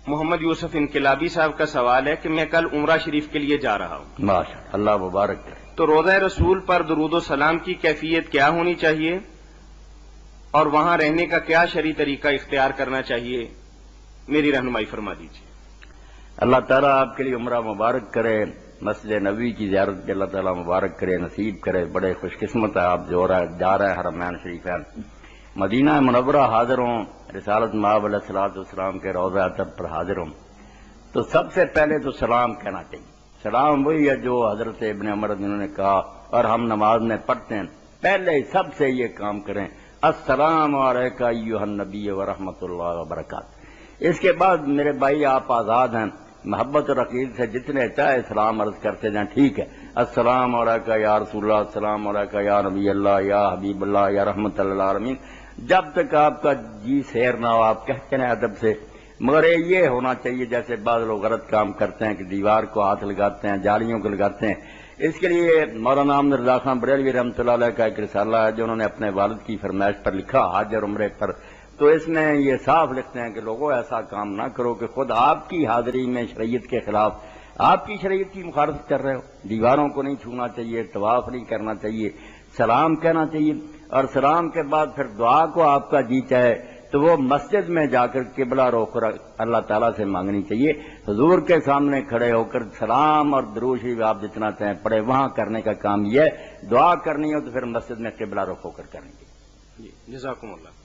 محمد یوسف انقلابی صاحب کا سوال ہے کہ میں کل عمرہ شریف کے لیے جا رہا ہوں. ماشاء اللہ مبارک کرے. تو روضہ رسول پر درود و سلام کی کیفیت کیا ہونی چاہیے اور وہاں رہنے کا کیا شرعی طریقہ اختیار کرنا چاہیے؟ میری رہنمائی فرما دیجیے. اللہ تعالیٰ آپ کے لیے عمرہ مبارک کرے. مسجد نبوی کی زیارت کے اللہ تعالیٰ مبارک کرے، نصیب کرے. بڑے خوش قسمت ہے آپ جو جا رہے ہیں حرمین شریفین. مدینہ منورہ حاضر ہوں، رسالت مآب علیہ الصلوۃ والسلام کے روضہ اطہر پر حاضر ہوں، تو سب سے پہلے تو سلام کہنا چاہیے. سلام وہی ہے جو حضرت ابن عمر جنہوں نے کہا اور ہم نماز میں پڑھتے ہیں. پہلے سب سے یہ کام کریں، السلام علیکم ایھا النبی ورحمۃ اللہ وبرکاتہ. اس کے بعد میرے بھائی آپ آزاد ہیں، محبت اور عقیدت سے جتنے چاہے سلام عرض کرتے جائیں، ٹھیک ہے. السلام علیکم یا رسول اللہ، السلام علیکم یا نبی اللہ، یا حبیب اللہ، یا رحمت اللہ العالمین. جب تک آپ کا جی سیر نہ ہو آپ کہتے ہیں ادب سے. مگر یہ ہونا چاہیے جیسے بعض لوگ غلط کام کرتے ہیں کہ دیوار کو ہاتھ لگاتے ہیں، جالیوں کو لگاتے ہیں. اس کے لیے مولانا احمد رضا خان بریلوی رحمۃ اللہ علیہ کا ایک رسالہ ہے جو انہوں نے اپنے والد کی فرمائش پر لکھا، حج اور عمرے پر. تو اس میں یہ صاف لکھتے ہیں کہ لوگوں ایسا کام نہ کرو کہ خود آپ کی حاضری میں شریعت کے خلاف آپ کی شریعت کی مخالفت کر رہے ہو. دیواروں کو نہیں چھونا چاہیے، طواف نہیں کرنا چاہیے، سلام کہنا چاہیے. اور سلام کے بعد پھر دعا کو آپ کا جی چاہے تو وہ مسجد میں جا کر قبلہ روک کر اللہ تعالیٰ سے مانگنی چاہیے. حضور کے سامنے کھڑے ہو کر سلام اور درود شریف آپ جتنا چاہیں پڑھے، وہاں کرنے کا کام یہ ہے. دعا کرنی ہو تو پھر مسجد میں قبلہ رخ ہو کر کرنی چاہیے. جزاکم اللہ.